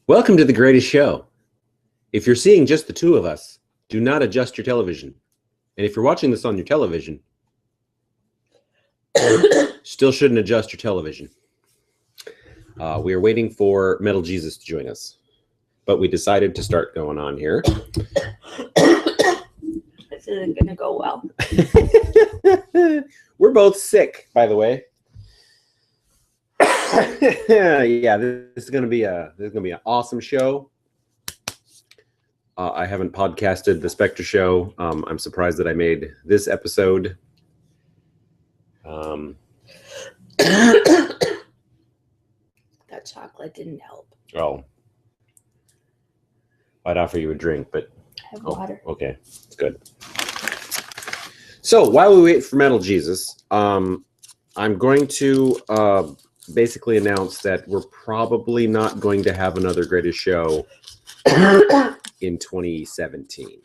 Welcome to the greatest show. If you're seeing just the two of us, do not adjust your television. And if you're watching this on your television, still shouldn't adjust your television. We are waiting for Metal Jesus to join us, but we decided to start going on here. This isn't going to go well. We're both sick, by the way. Yeah, this is gonna be an awesome show. I haven't podcasted the Spectre show. I'm surprised that I made this episode. That chocolate didn't help. Oh, I'd offer you a drink, but I have water. Okay, it's good. So while we wait for Metal Jesus, I'm going to basically announce that we're probably not going to have another greatest show in 2017.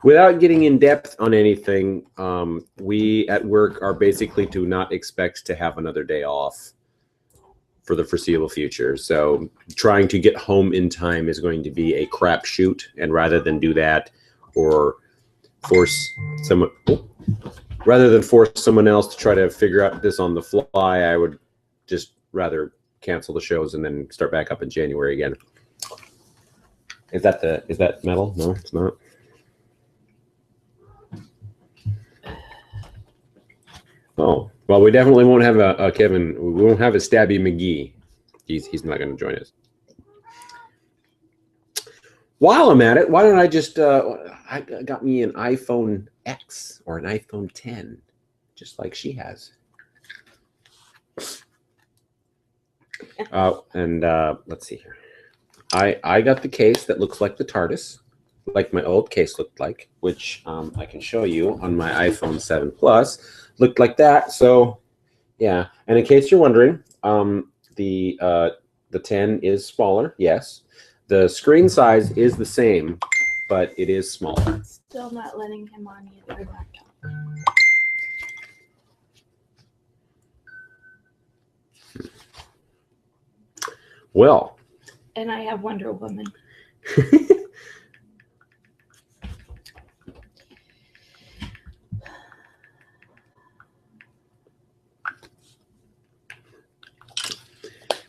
Without getting in depth on anything, we at work are basically to not expect to have another day off for the foreseeable future. So trying to get home in time is going to be a crapshoot, and rather than do that or force someone... Rather than force someone else to try to figure out this on the fly, I would just rather cancel the shows and then start back up in January again. Is that metal? No, it's not. Oh, well, we definitely won't have a Kevin. We won't have a Stabby McGee. He's not going to join us. While I'm at it, why don't I just I got me an iPhone X or an iPhone 10, just like she has. Let's see here. I got the case that looks like the TARDIS, like my old case looked like, which I can show you on my iPhone 7 Plus. Looked like that. So yeah, and in case you're wondering, the 10 is smaller. Yes. The screen size is the same, but it is smaller. Still not letting him on either laptop. Well. And I have Wonder Woman.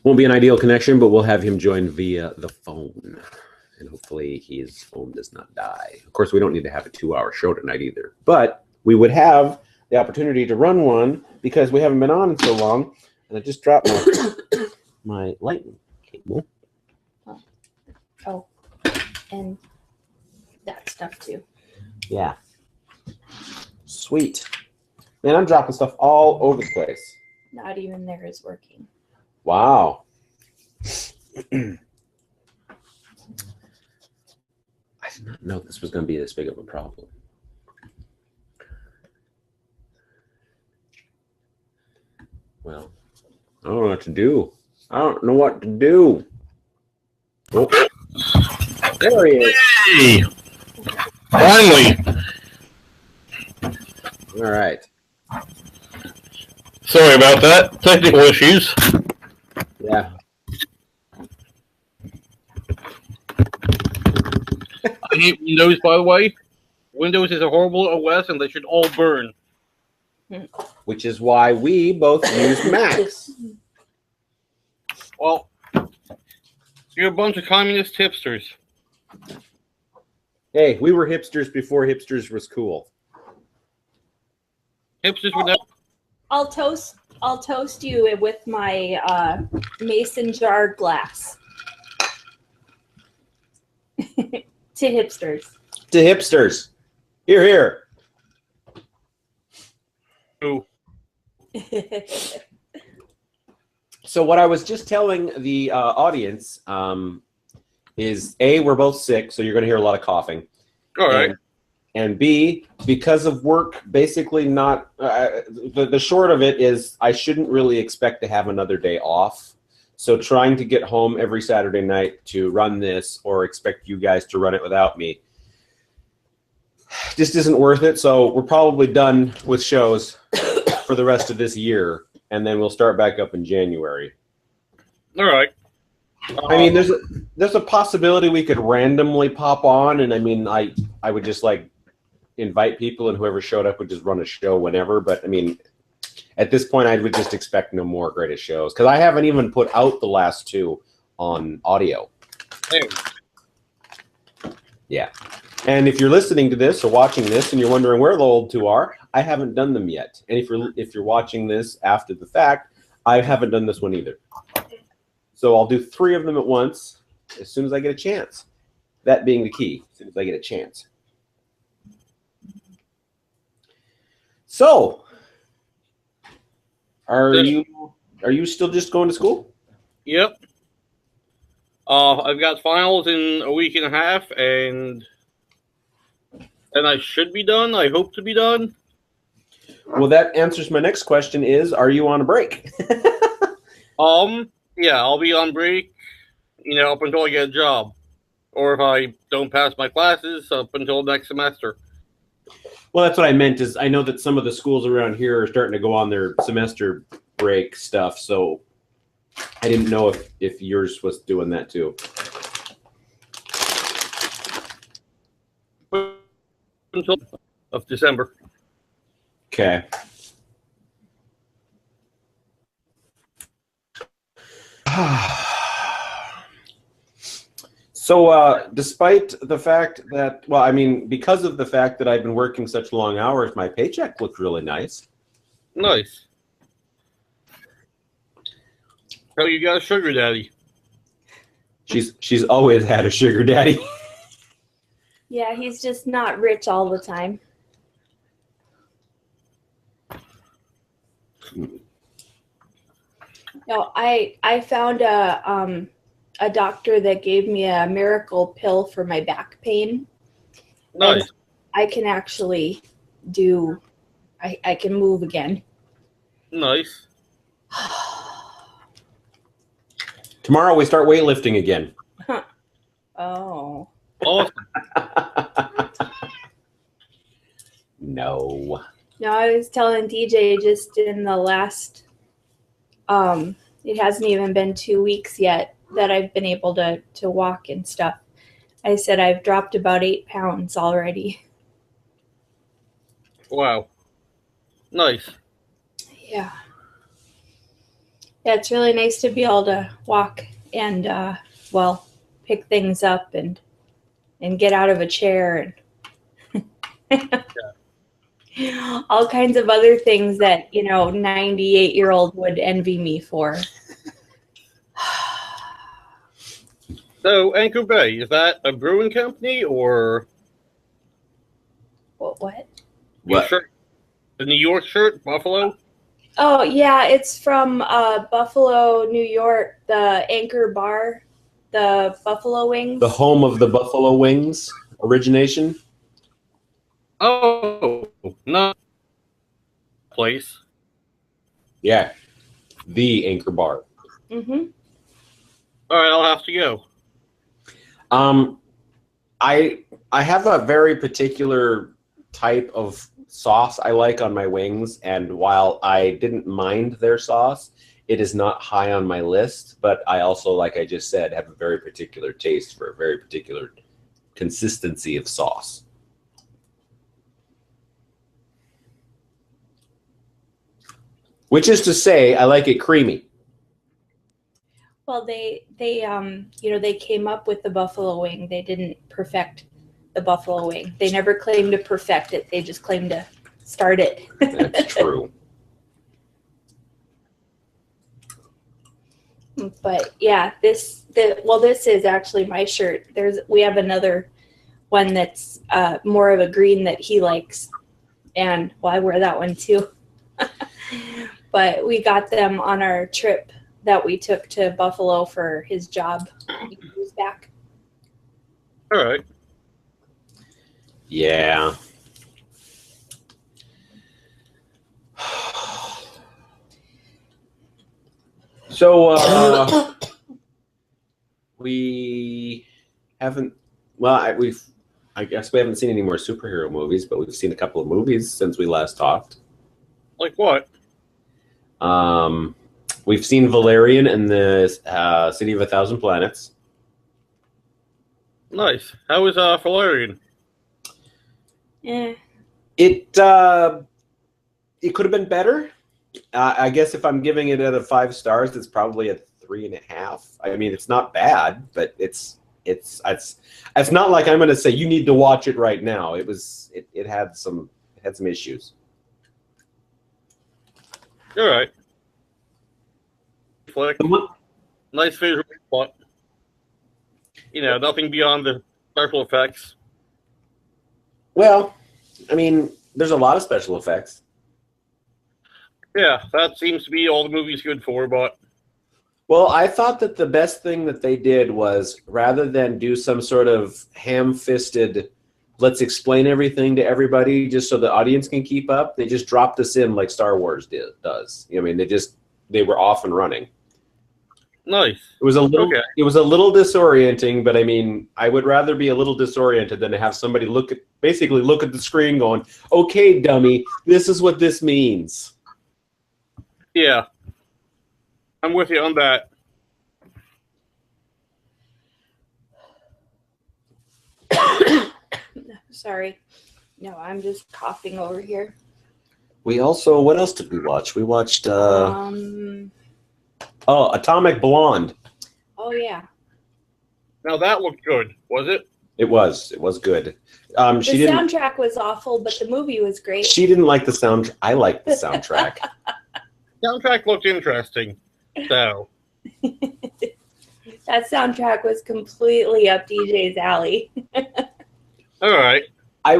Won't be an ideal connection, but we'll have him join via the phone. And hopefully his phone does not die. Of course, we don't need to have a 2-hour show tonight either. But we would have the opportunity to run one because we haven't been on in so long. And I just dropped my lightning cable. Oh, and that stuff too. Yeah. Sweet. Man, I'm dropping stuff all over the place. Not even there is working. Wow. I did not know this was going to be this big of a problem. Well, I don't know what to do. I don't know what to do. Oh, there he is. Hey! Finally! All right. Sorry about that. Technical issues. Yeah. I hate Windows, by the way. Windows is a horrible OS, and they should all burn. Which is why we both use Macs. Well, you're a bunch of communist hipsters. Hey, we were hipsters before hipsters was cool. Hipsters would never... I'll toast you with my mason jar glass. To hipsters. To hipsters. Here, here. Ooh. So what I was just telling the audience is, A, we're both sick, so you're going to hear a lot of coughing. All right. And B, because of work, basically not, the short of it is I shouldn't really expect to have another day off. So trying to get home every Saturday night to run this or expect you guys to run it without me just isn't worth it. So we're probably done with shows for the rest of this year. and then we'll start back up in January. All right. I mean, there's a possibility we could randomly pop on, and I mean, I would just like invite people, and whoever showed up would just run a show whenever. But I mean, at this point, I would just expect no more greatest shows because I haven't even put out the last two on audio. Hey. Yeah. And if you're listening to this or watching this and you're wondering where the old two are, I haven't done them yet. And if you're watching this after the fact, I haven't done this one either. So I'll do 3 of them at once as soon as I get a chance. That being the key, as soon as I get a chance. So, are you still just going to school? Yep. I've got finals in a week and a half, and I should be done. I hope to be done. Well, that answers my next question is, are you on a break? Yeah, I'll be on break, up until I get a job. Or if I don't pass my classes, up until next semester. Well, that's what I meant is I know that some of the schools around here are starting to go on their semester break stuff, so I didn't know if yours was doing that too. Until of December. Okay. So, despite the fact that, well, I mean, because of the fact that I've been working such long hours, my paycheck looked really nice. Nice. Oh, you got a sugar daddy. She's always had a sugar daddy. Yeah, he's just not rich all the time. No, I found a doctor that gave me a miracle pill for my back pain. Nice. And I can actually I can move again. Nice. Tomorrow we start weightlifting again. Oh. Awesome. No. No, I was telling DJ just in the last, it hasn't even been 2 weeks yet that I've been able to walk and stuff. I said I've dropped about 8 pounds already. Wow. Nice. Yeah. Yeah, it's really nice to be able to walk and, pick things up and get out of a chair and all kinds of other things that, 98-year-old would envy me for. So, Anchor Bay, is that a brewing company or What? your shirt? The New York shirt, Buffalo? Oh, yeah, it's from Buffalo, New York, the Anchor Bar, the Buffalo Wings. The home of the Buffalo Wings origination. Oh, not place. Yeah, the Anchor Bar. Mm-hmm. All right, I'll have to go. I have a very particular type of sauce I like on my wings, and while I didn't mind their sauce, it is not high on my list. But I also, like I just said, have a very particular taste for a very particular consistency of sauce. Which is to say, I like it creamy. Well, they came up with the buffalo wing. They didn't perfect the buffalo wing. They never claimed to perfect it. They just claimed to start it. That's true. But yeah, this is actually my shirt. We have another one that's more of a green that he likes, and I wear that one too. But we got them on our trip that we took to Buffalo for his job. He was back. All right. Yeah. So we haven't. Well, I guess we haven't seen any more superhero movies, but we've seen a couple of movies since we last talked. Like what? We've seen Valerian and the City of a Thousand Planets. Nice. How was Foolery? Eh. It could have been better. I guess if I'm giving it out of 5 stars, it's probably a 3.5. I mean, it's not bad, but it's not like I'm going to say you need to watch it right now. It had some issues. All right. Flick. Nice visual, but nothing beyond the special effects. Well, I mean, there's a lot of special effects. Yeah, that seems to be all the movie's good for, but... Well, I thought that the best thing that they did was, rather than do some sort of ham-fisted, let's explain everything to everybody just so the audience can keep up, they just dropped us in like Star Wars does. I mean, they were off and running. Nice. It was a little disorienting, but I mean, I would rather be a little disoriented than to have somebody look at the screen going, "Okay, dummy, this is what this means." Yeah. I'm with you on that. Sorry. No, I'm just coughing over here. We also, what else did we watch? We watched Atomic Blonde. Oh yeah. Now that looked good, was it? It was good. The soundtrack was awful, but the movie was great. She didn't like the sound. I liked the soundtrack. Soundtrack looked interesting. So that soundtrack was completely up DJ's alley. all right. I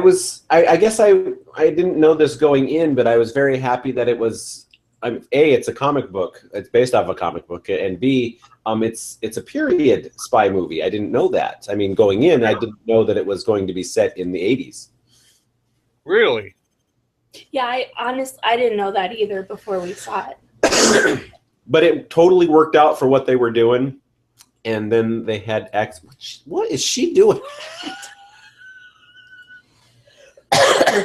guess I didn't know this going in, but I was very happy that it was. A, it's a comic book. It's based off a comic book, and B, it's a period spy movie. I didn't know that. I mean, going in, I didn't know that it was going to be set in the 80s. Really? Yeah, I didn't know that either before we saw it. But it totally worked out for what they were doing. And then they had X. What is she doing?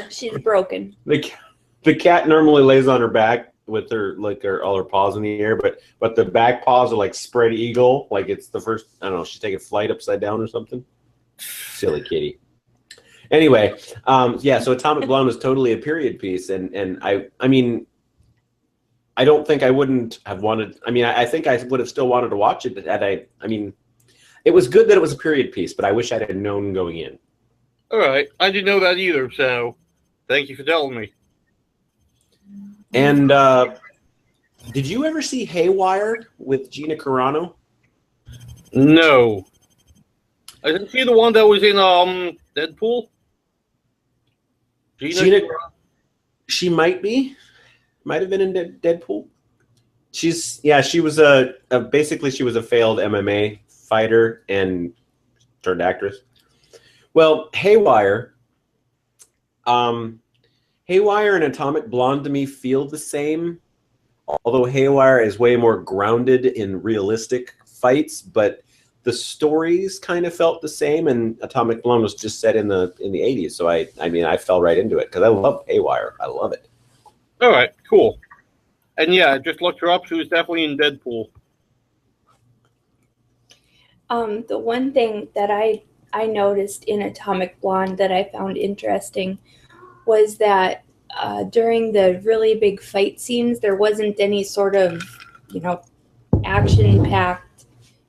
She's broken. The cat normally lays on her back with all her paws in the air, but the back paws are like spread eagle, like it's the first. I don't know. She's taking flight upside down or something. Silly kitty. Anyway, yeah. So Atomic Blonde was totally a period piece, and I mean, I don't think I wouldn't have wanted. I mean, I think I would have still wanted to watch it. I mean, it was good that it was a period piece, but I wish I had known going in. All right, I didn't know that either. So, thank you for telling me. And did you ever see Haywire with Gina Carano? No. I didn't see the one that was in Deadpool. Gina, she might have been in Deadpool. She was basically she was a failed MMA fighter and turned actress. Well, Haywire and Atomic Blonde to me feel the same, although Haywire is way more grounded in realistic fights, but the stories kind of felt the same, and Atomic Blonde was just set in the 80s, so I mean I fell right into it because I love Haywire. I love it. All right, cool. And yeah, I just looked her up. She was definitely in Deadpool. The one thing that I noticed in Atomic Blonde that I found interesting was that during the really big fight scenes, there wasn't any sort of, action-packed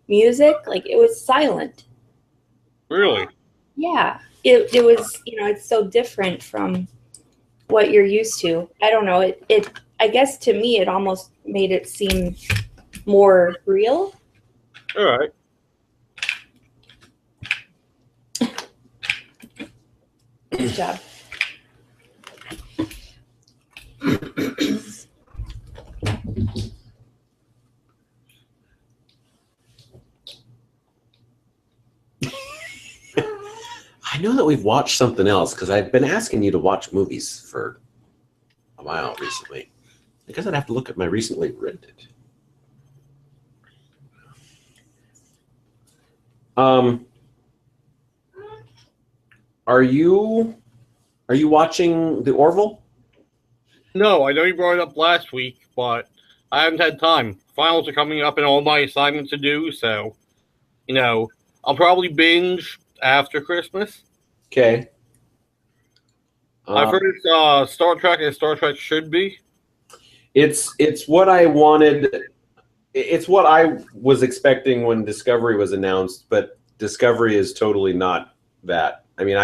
music. Like, it was silent. Really? Yeah. It was, it's so different from what you're used to. I don't know. I guess to me, it almost made it seem more real. All right. Good job. I know that we've watched something else because I've been asking you to watch movies for a while recently. I guess I'd have to look at my recently rented. Are you watching The Orville? No, I know you brought it up last week, but I haven't had time. Finals are coming up and all my assignments to do, so, I'll probably binge after Christmas. Okay. I've heard it's Star Trek as Star Trek should be. It's what I wanted. It's what I was expecting when Discovery was announced, but Discovery is totally not that. I mean,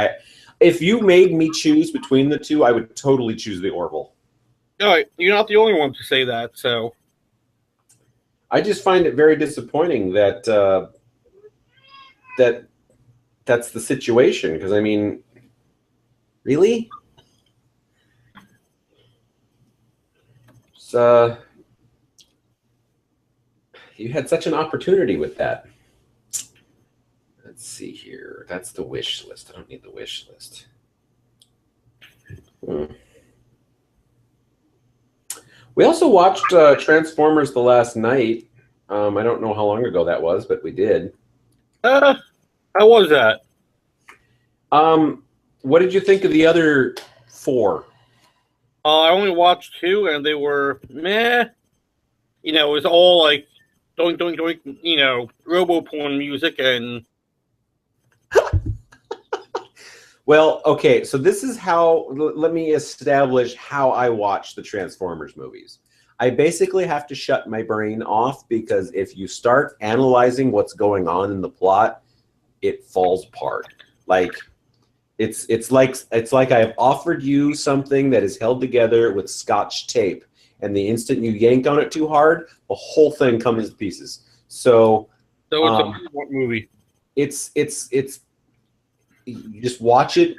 if you made me choose between the two, I would totally choose the Orville. All right, you're not the only one to say that, so. I just find it very disappointing that that's the situation. Because I mean, really, you had such an opportunity with that. Let's see here. That's the wish list. I don't need the wish list. We also watched Transformers the last night. I don't know how long ago that was, but we did. How was that? What did you think of the other 4? I only watched 2, and they were meh. It was all like doink doink doink. Robo-porn music and. Well, okay, so this is how. Let me establish how I watch the Transformers movies. I basically have to shut my brain off, because if you start analyzing what's going on in the plot, it falls apart. Like it's like I've offered you something that is held together with Scotch tape, and the instant you yank on it too hard, the whole thing comes to pieces. So it's a movie. It's you just watch it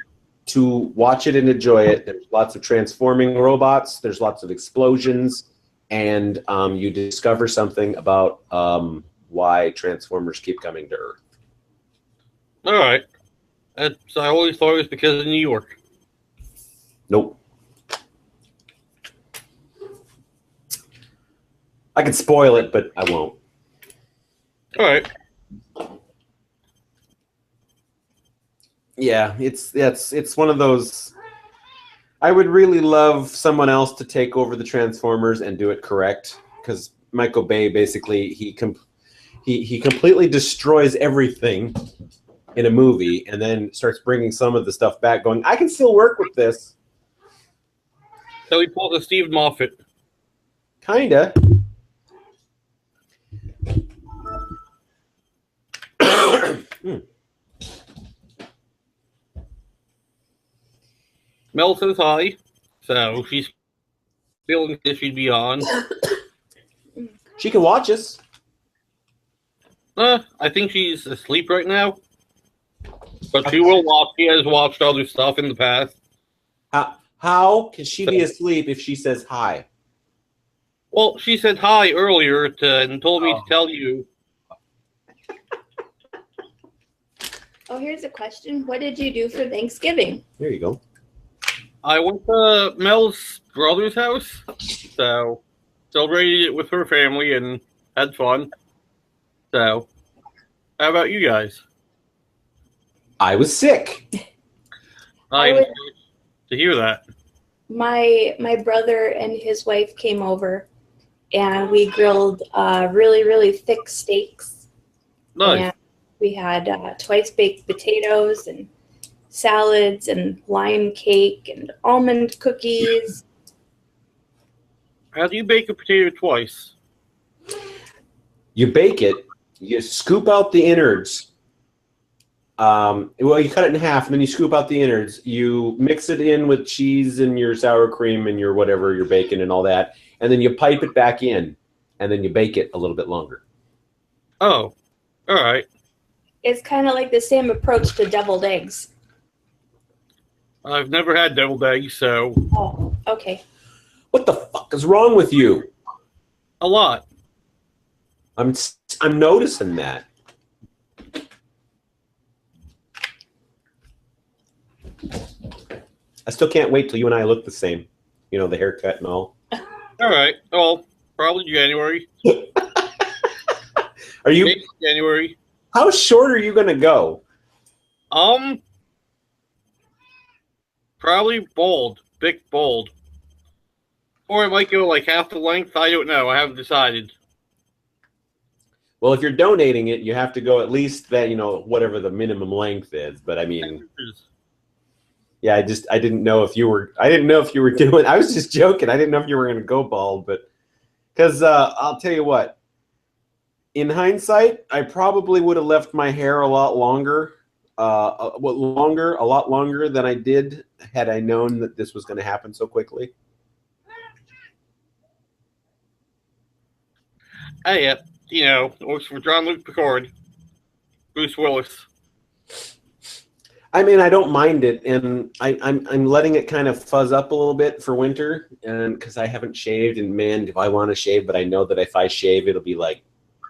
and enjoy it. There's lots of transforming robots. There's lots of explosions. And you discover something about why Transformers keep coming to Earth. All right. I always thought it was because of New York. Nope. I could spoil it, but I won't. All right. Yeah, it's one of those. I would really love someone else to take over the Transformers and do it correct, because Michael Bay basically he completely destroys everything in a movie and then starts bringing some of the stuff back, going, I can still work with this. So he pulled a Steve Moffat. Kinda. Mel says hi, so she's feeling as she'd be on. She can watch us. I think she's asleep right now, but she will watch. She has watched other stuff in the past. How can she be asleep if she says hi? Well, she said hi earlier and told me to tell you. Oh, here's a question. What did you do for Thanksgiving? There you go. I went to Mel's brother's house, so celebrated it with her family and had fun. So, how about you guys? I was sick. I'm sorry to hear that. My brother and his wife came over, and we grilled really, really thick steaks. Nice. And we had twice baked potatoes and salads and lime cake and almond cookies. How do you bake a potato twice? You bake it. You scoop out the innards. Well, you cut it in half, and then you scoop out the innards. You mix it in with cheese and your sour cream and your whatever, your bacon and all that, and then you pipe it back in, and then you bake it a little bit longer. Oh, all right. It's kind of like the same approach to deviled eggs. I've never had deviled eggs, so... Oh, okay. What the fuck is wrong with you? A lot. I'm noticing that. I still can't wait till you and I look the same. You know, the haircut and all. All right. Well, probably January. Are you? Maybe January. How short are you going to go? Probably bald. Big bald. Or it might go like half the length. I don't know. I haven't decided. Well, if you're donating it, you have to go at least that, whatever the minimum length is. But I mean, yeah, I didn't know if you were doing, I was just joking. I didn't know if you were going to go bald, but because I'll tell you what, in hindsight, I probably would have left my hair a lot longer, a lot longer than I did had I known that this was going to happen so quickly. Hey, works for John Luke Picard, Bruce Willis. I mean, I don't mind it, and I'm letting it kind of fuzz up a little bit for winter, and because I haven't shaved, and man, if I want to shave, but I know that if I shave, it'll be like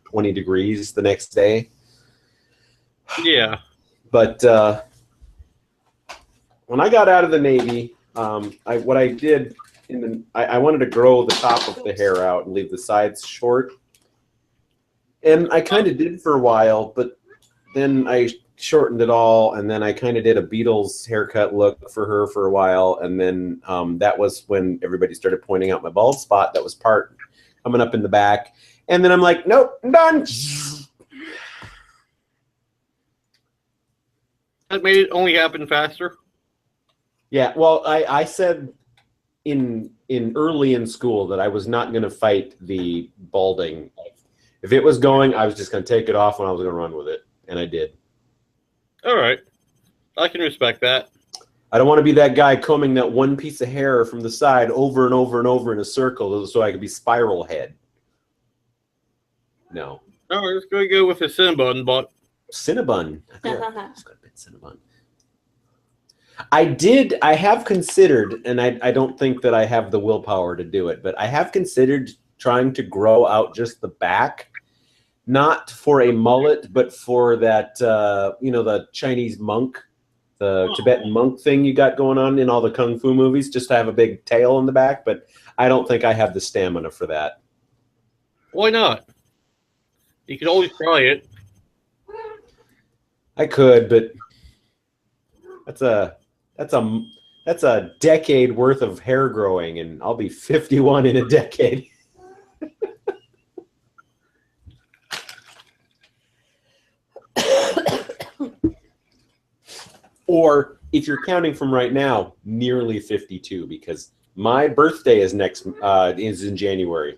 20 degrees the next day. Yeah. But when I got out of the Navy, what I did I wanted to grow the top of the hair out and leave the sides short, and I kind of did for a while, but then I shortened it all, and then I kind of did a Beatles haircut look for her for a while, and then that was when everybody started pointing out my bald spot that was part coming up in the back, and then I'm like, nope, I'm done. That made it only happen faster. Yeah, well, I said in early in school that I was not going to fight the balding. If it was going, I was just going to take it off when I was going to run with it, and I did. All right. I can respect that. I don't want to be that guy combing that one piece of hair from the side over and over and over in a circle so I could be spiral head. No. All right, let's go with a Cinnabon, but... Cinnabon. It's got a bit Cinnabon. I have considered, and I don't think that I have the willpower to do it, but I have considered trying to grow out just the back. Not for a mullet, but for that, the Chinese monk, the Tibetan monk thing you got going on in all the Kung Fu movies, just to have a big tail in the back. But I don't think I have the stamina for that. Why not? You could always try it. I could, but that's a decade worth of hair growing, and I'll be 51 in a decade. Or if you're counting from right now, nearly 52, because my birthday is is in January.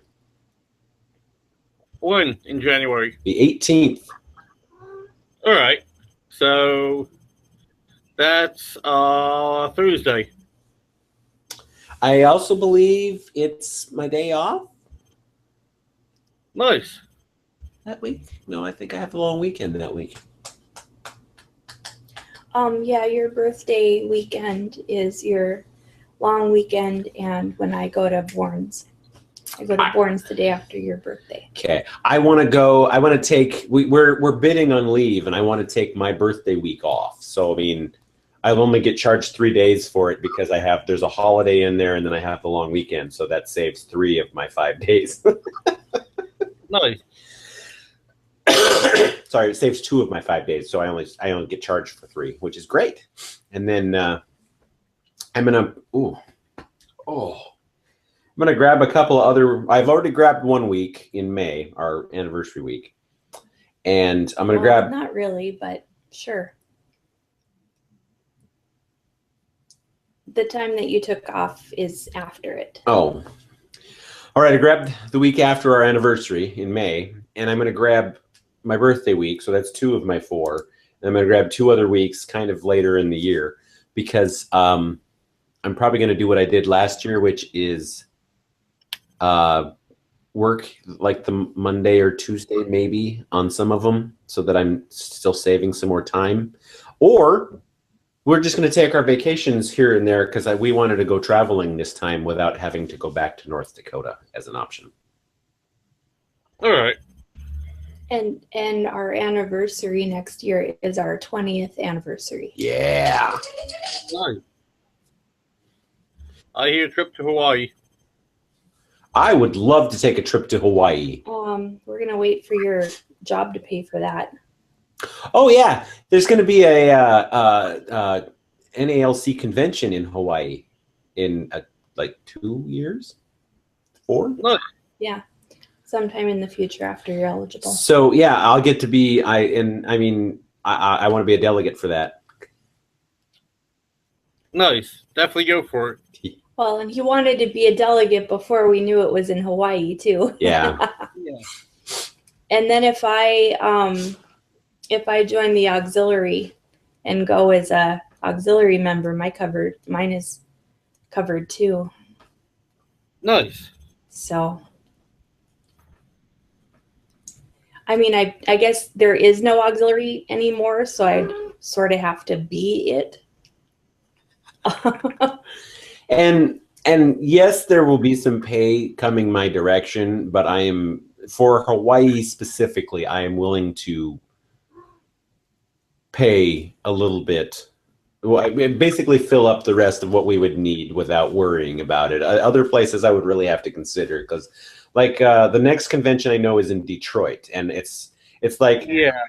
When in January? The 18th. All right. So that's Thursday. I also believe it's my day off. Nice. That week? No, I think I have a long weekend that week. Yeah, your birthday weekend is your long weekend, and when I go to Bourne's, I go to Bourne's the day after your birthday. Okay, I want to go. I want to take. We're bidding on leave, and I want to take my birthday week off. So I mean, I'll only get charged 3 days for it because there's a holiday in there, and then I have the long weekend. So that saves 3 of my 5 days. Nice. Sorry, it saves 2 of my 5 days, so I only get charged for 3, which is great. And then I'm gonna grab a couple of other. I've already grabbed 1 week in May, our anniversary week, and I'm gonna grab. Not really, but sure. The time that you took off is after it. Oh, all right. I grabbed the week after our anniversary in May, and I'm gonna grab my birthday week, so that's 2 of my 4. And I'm going to grab 2 other weeks kind of later in the year because I'm probably going to do what I did last year, which is work like the Monday or Tuesday maybe on some of them so that I'm still saving some more time. Or we're just going to take our vacations here and there because we wanted to go traveling this time without having to go back to North Dakota as an option. All right. And our anniversary next year is our 20th anniversary. Yeah. Nice. I hear a trip to Hawaii. I would love to take a trip to Hawaii. We're gonna wait for your job to pay for that. Oh yeah, there's going to be a NALC convention in Hawaii in like 2 years. 4? Nice. Yeah, sometime in the future after you're eligible. So yeah, I'll get to be. I want to be a delegate for that. Nice. Definitely go for it. Well, and he wanted to be a delegate before we knew it was in Hawaii too. Yeah. Yeah. And then if I join the auxiliary and go as a auxiliary member, mine is covered too. Nice. So, I mean, I guess there is no auxiliary anymore, so I'd sort of have to be it. And yes, there will be some pay coming my direction, but I am, for Hawaii specifically, I am willing to pay a little bit. Well, basically fill up the rest of what we would need without worrying about it. Other places I would really have to consider, because like the next convention I know is in Detroit, and it's like, Yeah.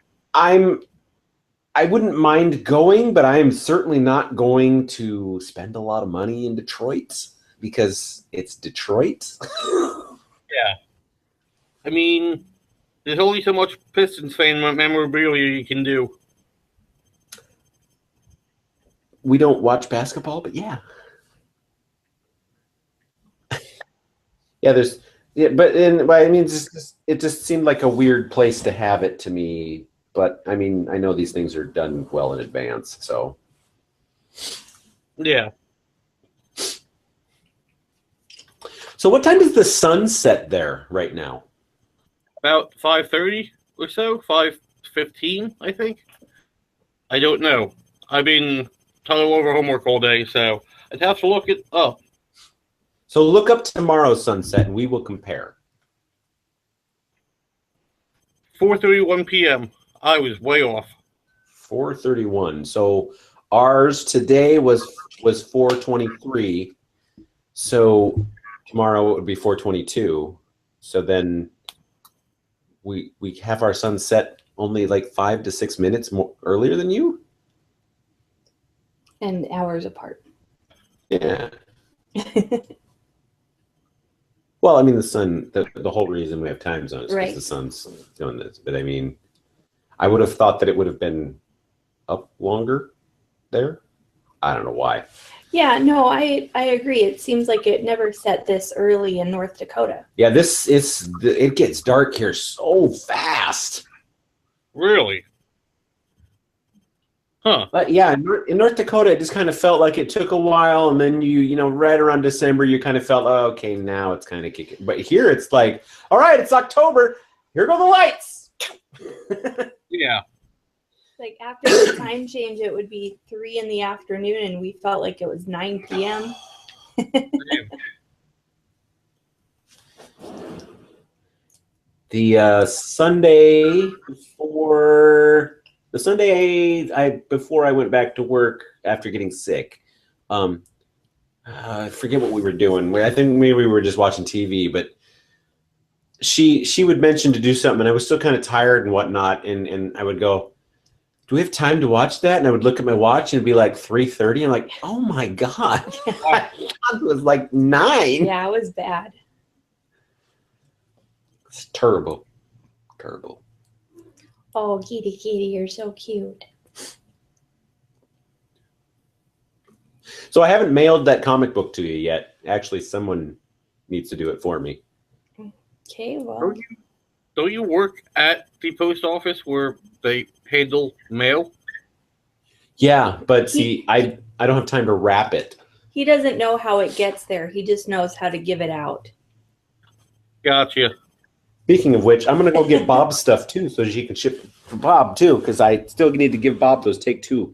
I wouldn't mind going, but I am certainly not going to spend a lot of money in Detroit because it's Detroit. Yeah. I mean, there's only so much Pistons fan memorabilia you can do. We don't watch basketball, but yeah. Yeah, but I mean, it just seemed like a weird place to have it to me. But I mean, I know these things are done well in advance, so. Yeah. So what time does the sun set there right now? About 5:30 or so, 5:15, I think. I don't know. I've been tunnel over homework all day, so I'd have to look it up. So look up tomorrow's sunset, and we will compare. 4:31 p.m. I was way off. 4:31. So ours today was 4:23. So tomorrow it would be 4:22. So then we have our sunset only like 5 to 6 minutes more earlier than you. And hours apart. Yeah. Well, I mean, the sun. The whole reason we have time zones is Right. because the sun's doing this. But I mean, I would have thought that it would have been up longer there. I don't know why. Yeah, no, I agree. It seems like it never set this early in North Dakota. Yeah, it gets dark here so fast. Really? Huh. But yeah, in North Dakota, it just kind of felt like it took a while, and then you know, right around December, you kind of felt, oh, okay, now it's kind of kicking. But here, it's like, all right, it's October. Here go the lights. Yeah. Like after the time change, it would be 3 in the afternoon, and we felt like it was 9 p.m. The Sunday before I went back to work after getting sick, I forget what we were doing. I think maybe we were just watching TV, but she would mention to do something, and I was still kind of tired and whatnot, and I would go, do we have time to watch that? And I would look at my watch and it'd be like 3:30. I'm like, oh my God. It was like 9. Yeah, it was bad. It's terrible. Terrible. Oh, Kitty, you're so cute. So I haven't mailed that comic book to you yet. Actually, someone needs to do it for me. Okay, well. Don't you work at the post office where they handle mail? Yeah, but see, I don't have time to wrap it. He doesn't know how it gets there. He just knows how to give it out. Gotcha. Speaking of which, I'm going to go get Bob's stuff too, so she can ship for Bob too, because I still need to give Bob those Take Two.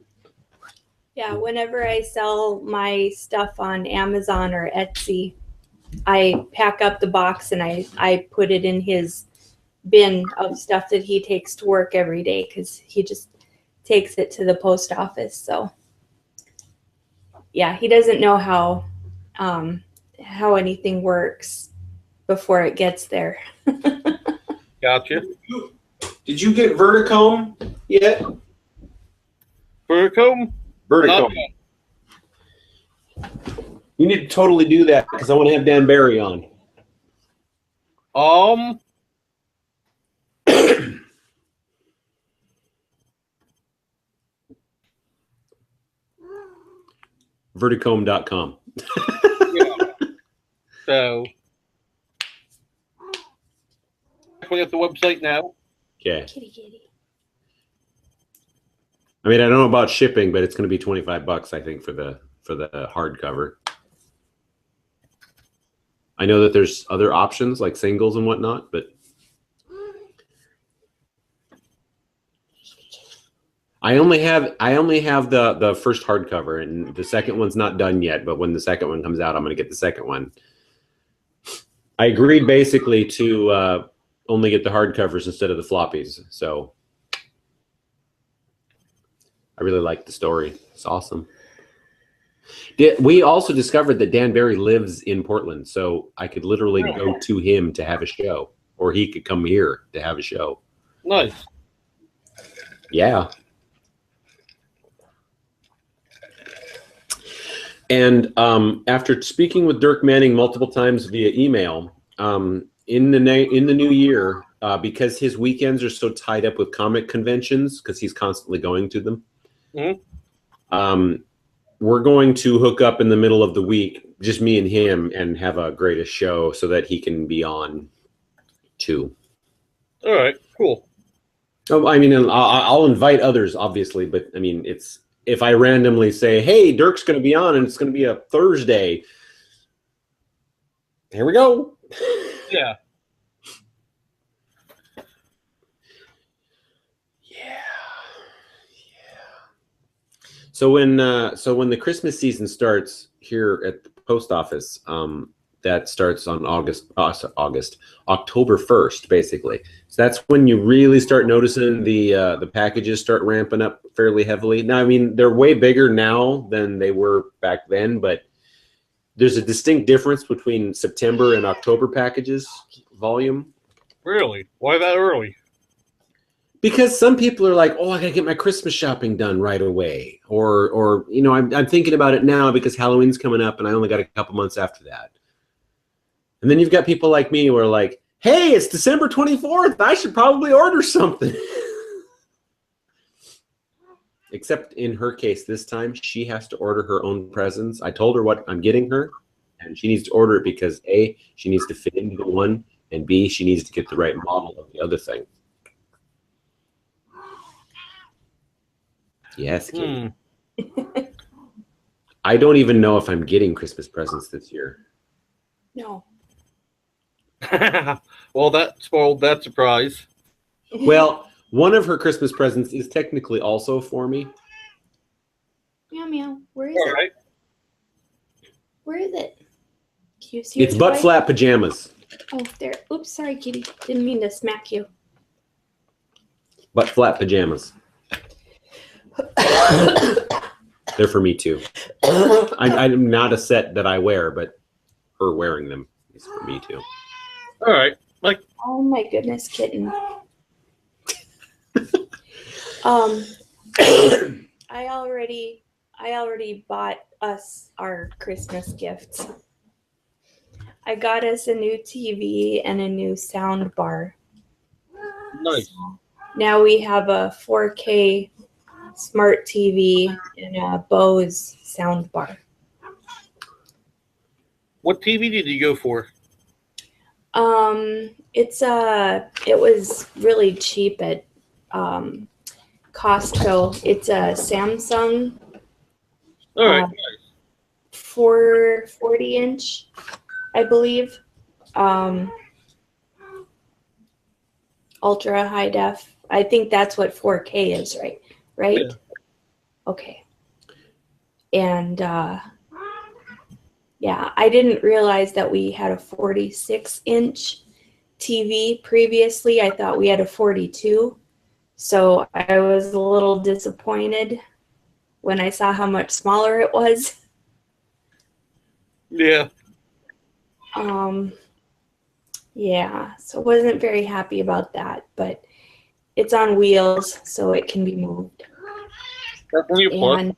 Yeah, whenever I sell my stuff on Amazon or Etsy, I pack up the box and I put it in his bin of stuff that he takes to work every day, because he just takes it to the post office. So yeah, he doesn't know how anything works before it gets there. Gotcha. Did you get Verticomb yet? Verticomb? Verticomb. You need to totally do that, because I want to have Dan Barry on. Um, Verticome.com. yeah. So, definitely at the website now. Okay. Kitty, kitty. I mean, I don't know about shipping, but it's going to be $25, I think, for the hardcover. I know that there's other options like singles and whatnot, but I only have the first hardcover, and the second one's not done yet. But when the second one comes out, I'm going to get the second one. I agreed basically to only get the hardcovers instead of the floppies. So I really like the story. It's awesome. We also discovered that Dan Barry lives in Portland, so I could literally go to him to have a show, or he could come here to have a show. Nice. Yeah. And after speaking with Dirk Manning multiple times via email, in the new year, because his weekends are so tied up with comic conventions, because he's constantly going to them, we're going to hook up in the middle of the week, just me and him, and have a greatest show so that he can be on too. All right, cool. Oh, I mean, I'll invite others, obviously, but I mean, it's if I randomly say, "Hey, Dirk's going to be on, and it's going to be a Thursday," here we go. Yeah. So when the Christmas season starts here at the post office, that starts on October 1st, basically. So that's when you really start noticing the packages start ramping up fairly heavily. Now, I mean, they're way bigger now than they were back then, but there's a distinct difference between September and October packages volume. Really? Why that early? Because some people are like, "Oh, I gotta get my Christmas shopping done right away," or you know, I'm thinking about it now because Halloween's coming up, and I only got a couple months after that. And then you've got people like me who are like, "Hey, it's December 24th. I should probably order something." Except in her case, this time she has to order her own presents. I told her what I'm getting her, and she needs to order it because A, she needs to fit into the one, and B, she needs to get the right model of the other thing. Yes, Kate. I don't even know if I'm getting Christmas presents this year. No. Well, that spoiled that surprise. Well, one of her Christmas presents is technically also for me. Meow meow. Where is All it? right. Where is it? Can you see It's your butt toy? flap pajamas. Oh, there. Oops, sorry, kitty. Didn't mean to smack you. Butt flap pajamas. They're for me too. I'm not a set that I wear, but her wearing them is for me too. All right. Like, Oh my goodness, kitten. I already bought us our Christmas gifts. I got us a new TV and a new sound bar. nice. So now we have a 4K smart TV and a Bose sound bar. What TV did you go for? It was really cheap at Costco. It's a Samsung All right. 440-inch, I believe. Ultra high def. I think that's what 4K is, right? Right? Yeah. Okay. And yeah, I didn't realize that we had a 46-inch TV previously. I thought we had a 42. So I was a little disappointed when I saw how much smaller it was. Yeah. Yeah, so wasn't very happy about that, but it's on wheels, so it can be moved. Definitely a plus. And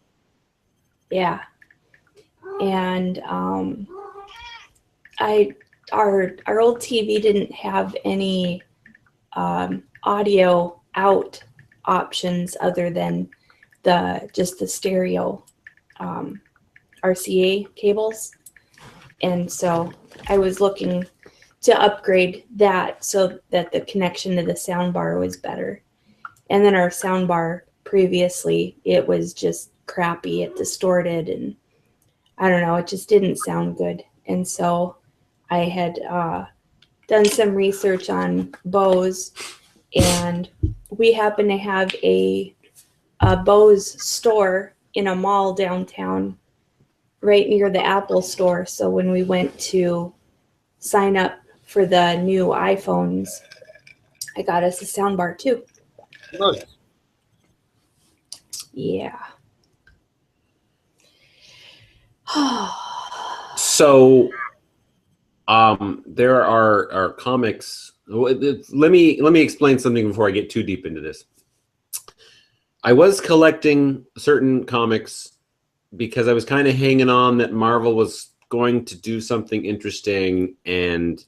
yeah, and I our old TV didn't have any audio out options other than just the stereo RCA cables, and so I was looking to upgrade that so that the connection to the sound bar was better. And then our sound bar previously, it was just crappy. It distorted, and I don't know, it just didn't sound good. And so I had done some research on Bose, and we happen to have a Bose store in a mall downtown right near the Apple store. So when we went to sign up for the new iPhones, I got us a soundbar too. Nice. Yeah. So, there are comics. Let me explain something before I get too deep into this. I was collecting certain comics because I was kind of hanging on that Marvel was going to do something interesting, and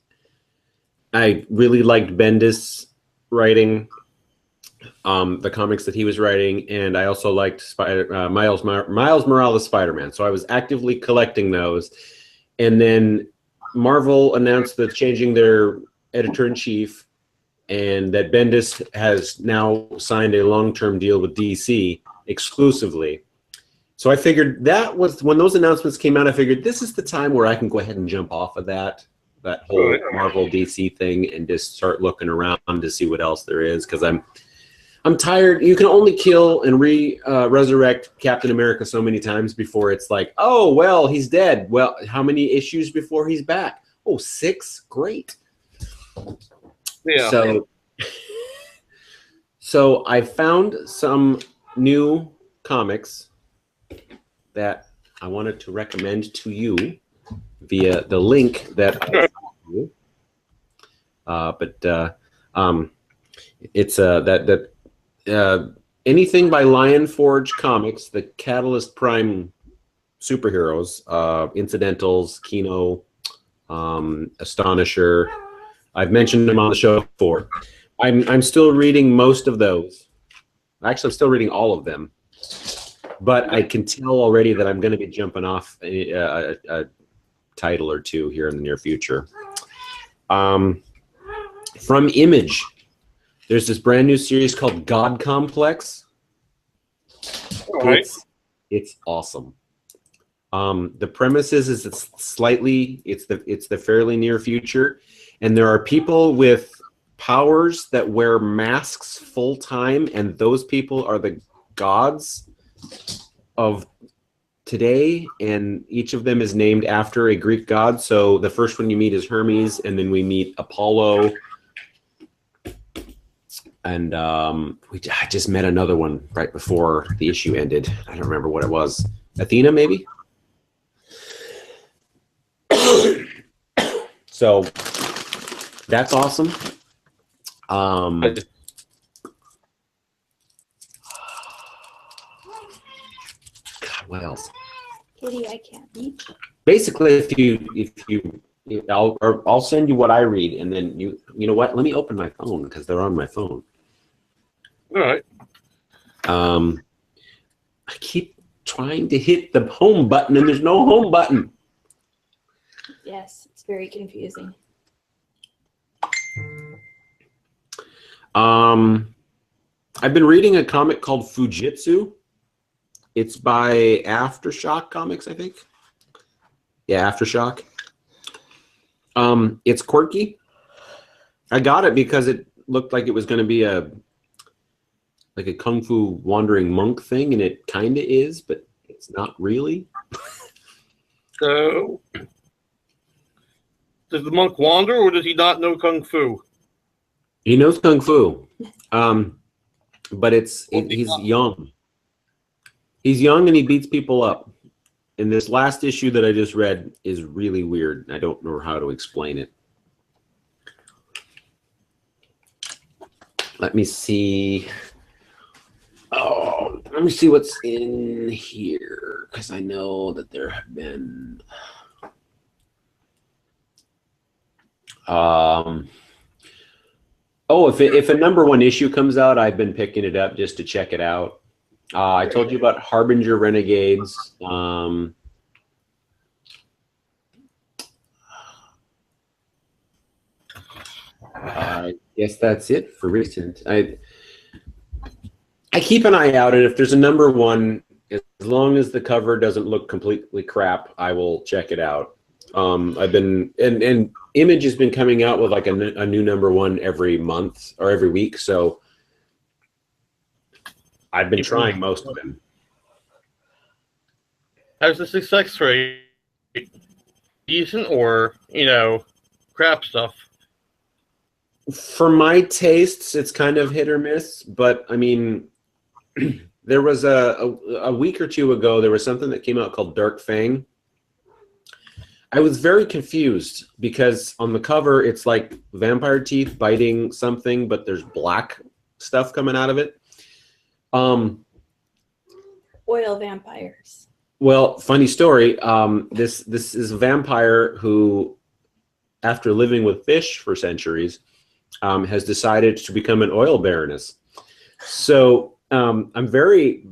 I really liked Bendis writing the comics that he was writing, and I also liked Miles Morales Spider-Man. So I was actively collecting those, and then Marvel announced that changing their editor-in-chief, and that Bendis has now signed a long-term deal with DC exclusively. So I figured that was when those announcements came out. I figured this is the time where I can go ahead and jump off of that whole Marvel DC thing and just start looking around to see what else there is, because I'm tired. You can only kill and resurrect Captain America so many times before it's like, oh well, he's dead. Well, how many issues before he's back? Oh, 6. Great. Yeah. So I found some new comics that I wanted to recommend to you via the link that I sent you. It's anything by Lion Forge Comics, the Catalyst Prime superheroes, Incidentals, Kino, Astonisher. I've mentioned them on the show before. I'm still reading most of those. Actually, I'm still reading all of them. But I can tell already that I'm going to be jumping off a title or two here in the near future. From Image, there's this brand new series called God Complex. All right. It's awesome. The premise is it's the fairly near future, and there are people with powers that wear masks full time, and those people are the gods of today, and each of them is named after a Greek god. So the first one you meet is Hermes, and then we meet Apollo, and I just met another one right before the issue ended. I don't remember what it was. Athena, maybe? So that's awesome. What else? Kitty, I can't reach. Basically, I'll send you what I read, and then you know what? Let me open my phone because they're on my phone. All right. I keep trying to hit the home button, and there's no home button. Yes, it's very confusing. I've been reading a comic called Fujitsu. It's by Aftershock Comics, I think. Yeah, Aftershock. It's quirky. I got it because it looked like it was going to be a kung fu wandering monk thing, and it kind of is, but it's not really. So, does the monk wander, or does he not know kung fu? He knows kung fu, but he's young. He's young and he beats people up. And this last issue that I just read is really weird. I don't know how to explain it. Let me see. Oh, let me see what's in here, because I know that there have been. Um, oh, if a number one issue comes out, I've been picking it up just to check it out. I told you about Harbinger Renegades. I guess that's it for recent. I keep an eye out, and if there's a number one, as long as the cover doesn't look completely crap, I will check it out. I've been and Image has been coming out with like a new number one every month or every week, so I've been trying most of them. How's the success rate? Decent or, crap stuff? For my tastes, it's kind of hit or miss, but I mean, there was a week or two ago, there was something that came out called Dark Fang. I was very confused because on the cover, it's like vampire teeth biting something, but there's black stuff coming out of it. Oil vampires. Well, funny story. This is a vampire who, after living with fish for centuries, has decided to become an oil baroness. So I'm very,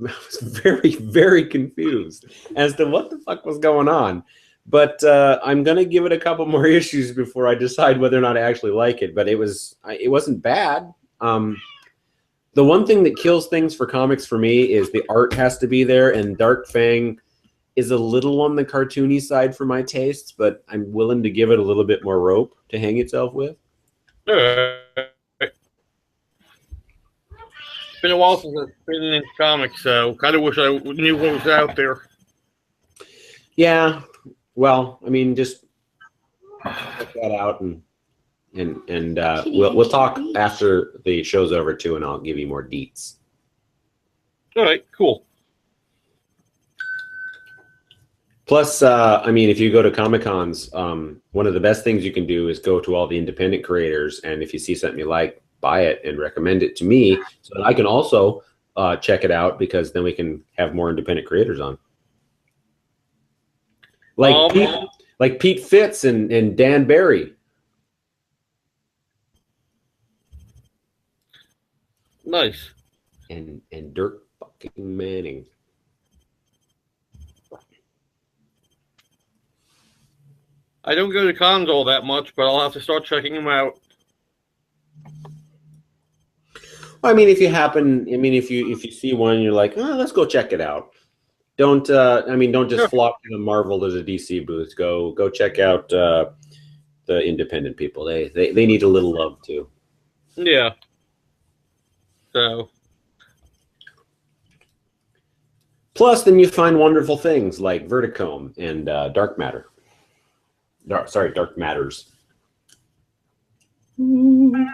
very confused as to what the fuck was going on. But I'm gonna give it a couple more issues before I decide whether or not I actually like it. But it wasn't bad. The one thing that kills things for comics for me is the art has to be there, and Dark Fang is a little on the cartoony side for my tastes, but I'm willing to give it a little bit more rope to hang itself with. It's been a while since I've been in comics, so kind of wish I knew what was out there. Yeah, well, I mean, just check that out, and we'll talk after the show's over too, and I'll give you more deets. All right, cool. Plus, I mean, if you go to Comic-Cons, one of the best things you can do is go to all the independent creators, and if you see something you like, buy it and recommend it to me so that I can also check it out, because then we can have more independent creators on. Like Pete Fitz and Dan Barry. Nice. And Dirk fucking Manning. I don't go to cons all that much, but I'll have to start checking them out. I mean, if you see one, you're like, oh, let's go check it out. Don't just flock to the Marvel as a DC booth. Go check out the independent people. They need a little love too. Yeah. So. Plus, then you find wonderful things like Verticome and Dark Matter. Dark Matters. Now,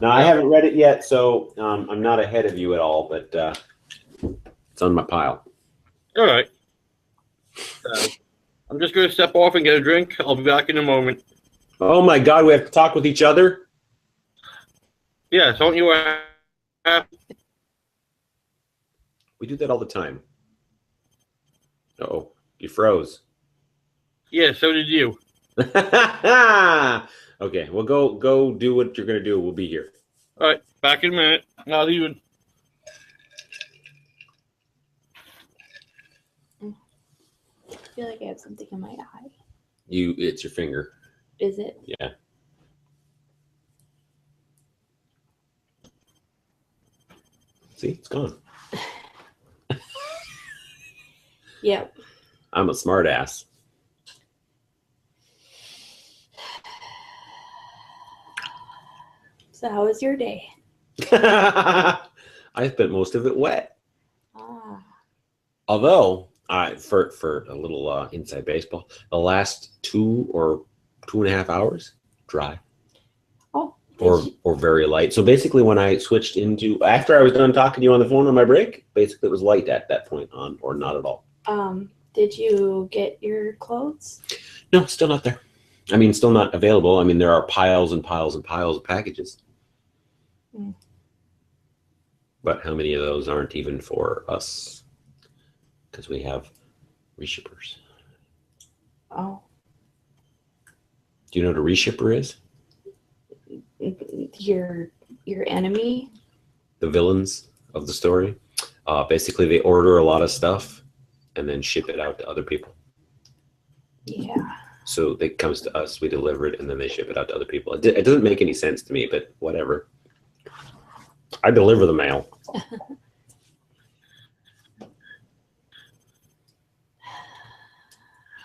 I haven't read it yet, so I'm not ahead of you at all, but it's on my pile. All right. So, I'm just going to step off and get a drink. I'll be back in a moment. Oh, my God. We have to talk with each other? Yeah, don't you We do that all the time. Uh-oh. You froze. Yeah, so did you. Okay, well, go do what you're going to do. We'll be here. All right, back in a minute. Not even. I feel like I have something in my eye. It's your finger. Is it? Yeah. See, it's gone. Yep. I'm a smart ass. So how was your day? I spent most of it wet. Ah. Although, for a little inside baseball, the last 2 or 2.5 hours, dry. Oh. Or very light. So basically, when I switched after I was done talking to you on the phone on my break, basically it was light at that point on, or not at all. Did you get your clothes? No, still not there. I mean, still not available. I mean, there are piles and piles and piles of packages. Mm. But how many of those aren't even for us? Because we have reshippers. Oh. Do you know what a reshipper is? Your enemy. The villains of the story. Basically, they order a lot of stuff and then ship it out to other people. Yeah. So it comes to us, we deliver it, and then they ship it out to other people. It doesn't make any sense to me, but whatever. I deliver the mail.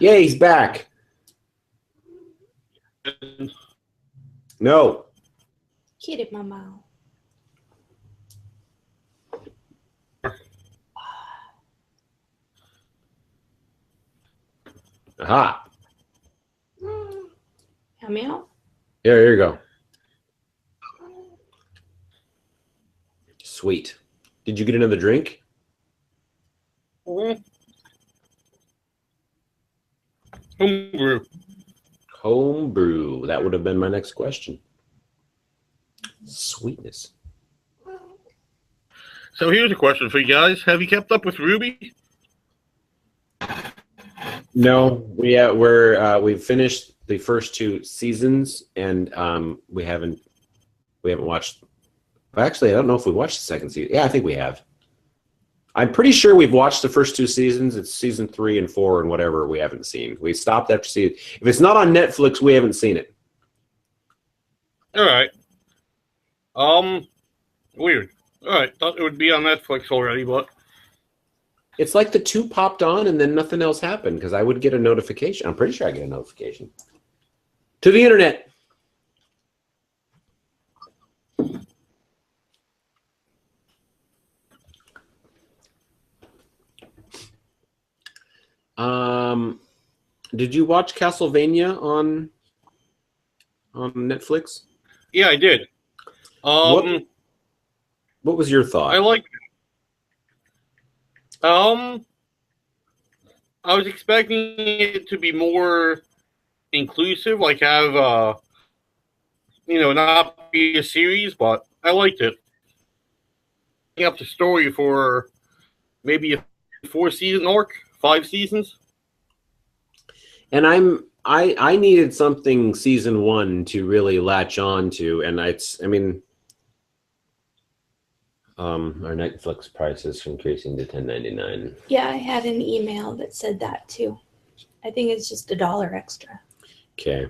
Yay, he's back. No. Get it, mama. Aha. Meow. Yeah, here you go. Sweet. Did you get another drink? Homebrew. Homebrew. That would have been my next question. Sweetness. So here's a question for you guys. Have you kept up with Ruby? No, we've finished the first 2 seasons, and we haven't watched. Actually, I don't know if we watched the second season. Yeah, I think we have. I'm pretty sure we've watched the first 2 seasons. It's season 3 and 4 and whatever we haven't seen. We stopped after season. If it's not on Netflix, we haven't seen it. All right. Weird. All right, thought it would be on Netflix already, but It's like the 2 popped on and then nothing else happened because I would get a notification. I'm pretty sure I get a notification. To the internet. Did you watch Castlevania on Netflix? yeah, I did. What was your thought? I liked it. I was expecting it to be more inclusive, like have not be a series, but I liked it. Up the story for maybe a 4-season arc, 5 seasons. And I needed something season 1 to really latch on to, and our Netflix price is increasing to $10.99. Yeah, I had an email that said that too. I think it's just $1 extra. Okay.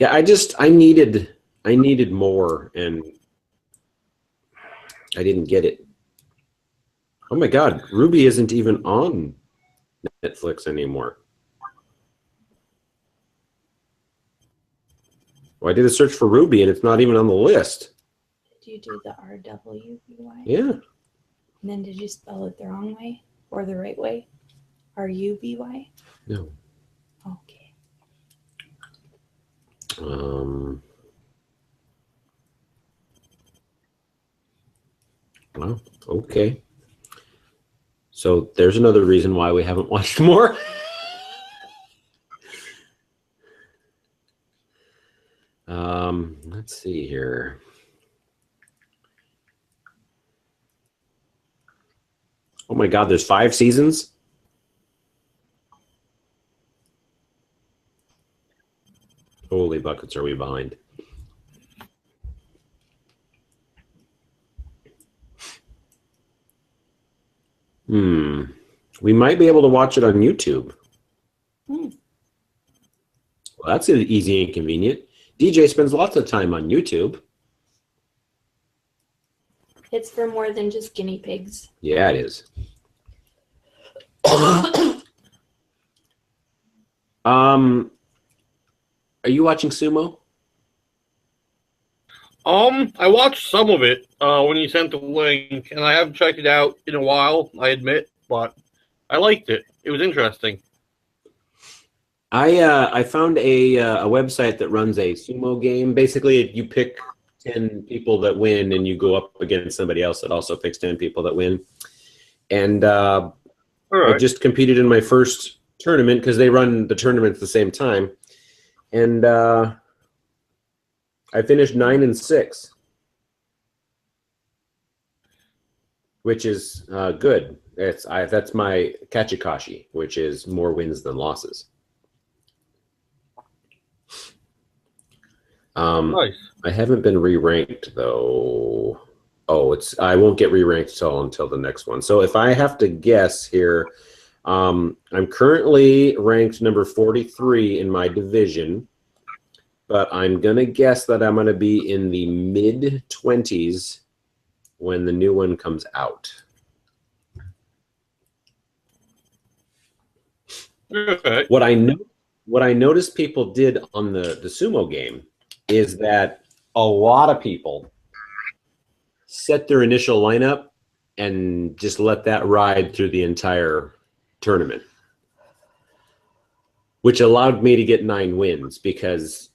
Yeah, I needed more, and I didn't get it. Oh my God, Ruby isn't even on Netflix anymore. Well, I did a search for Ruby, and it's not even on the list. Did you do the RWBY? Yeah. And then did you spell it the wrong way or the right way? RUBY? No. Okay. Well, okay. So there's another reason why we haven't watched more. Let's see here. Oh my God, there's 5 seasons? Holy buckets, are we behind? We might be able to watch it on YouTube. Well, that's easy and convenient. DJ spends lots of time on YouTube. It's for more than just guinea pigs. Yeah, it is. Are you watching Sumo? I watched some of it when you sent the link, and I haven't checked it out in a while, I admit, but I liked it. It was interesting. I found a website that runs a sumo game. Basically, you pick 10 people that win, and you go up against somebody else that also picks 10 people that win. And All right. I just competed in my first tournament because they run the tournament at the same time, and I finished 9-6, which is good. That's my Kachikashi, which is more wins than losses. Nice. I haven't been re-ranked though. Oh, I won't get re-ranked until the next one. So if I have to guess here, I'm currently ranked number 43 in my division, but I'm gonna guess that I'm gonna be in the mid-20s when the new one comes out. Okay. What I noticed people did on the Sumo game is that a lot of people set their initial lineup and just let that ride through the entire tournament, which allowed me to get 9 wins because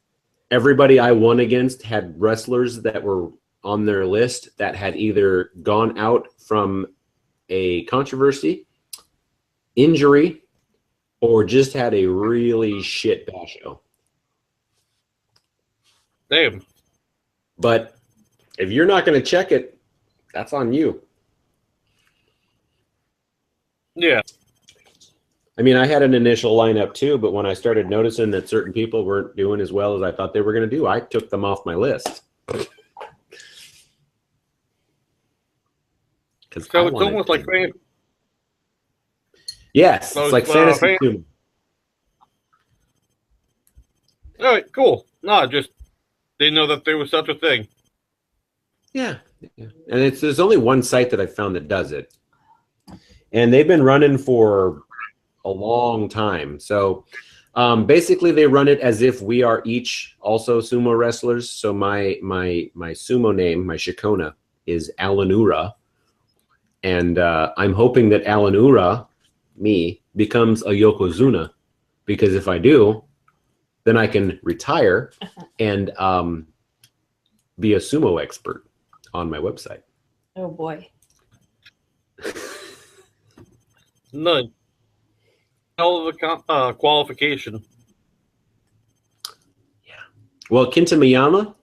everybody I won against had wrestlers that were on their list that had either gone out from a controversy, injury, or just had a really shit basho. Damn. But if you're not going to check it, that's on you. Yeah. I mean, I had an initial lineup too, but when I started noticing that certain people weren't doing as well as I thought they were going to do, I took them off my list. So it's almost like fantasy. Yes, So it's like fantasy Sumo. All right, cool. No, just didn't know that there was such a thing. Yeah. And there's only one site that I found that does it. And they've been running for a long time. So basically they run it as if we are each also sumo wrestlers. So my sumo name, my Shikona, is Alanura. And I'm hoping that Alanura, me, becomes a Yokozuna. Because if I do, then I can retire and be a sumo expert on my website. Oh boy. None. Hell of a qualification. Yeah. Well, Kintamiyama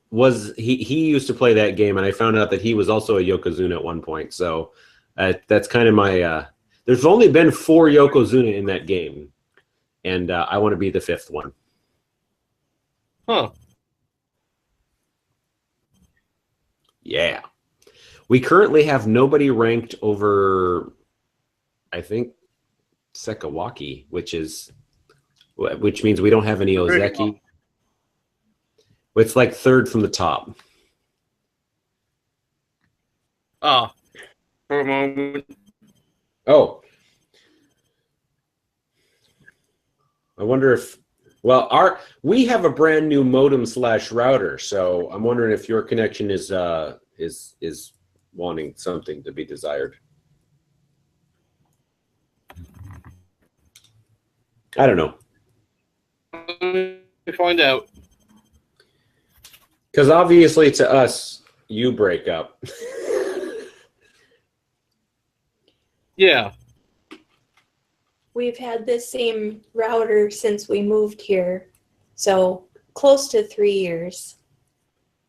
he used to play that game, and I found out that he was also a Yokozuna at one point. So that's kind of my. There's only been 4 Yokozuna in that game, and I want to be the 5th one. Huh. Yeah. We currently have nobody ranked over, I think, Sekawaki, which means we don't have any Ozeki. It's like 3rd from the top. For a moment. Oh. I wonder if, well, we have a brand new modem / router, so I'm wondering if your connection is wanting something to be desired. I don't know. Let me find out. Because obviously to us, you break up. Yeah. We've had this same router since we moved here, so close to 3 years.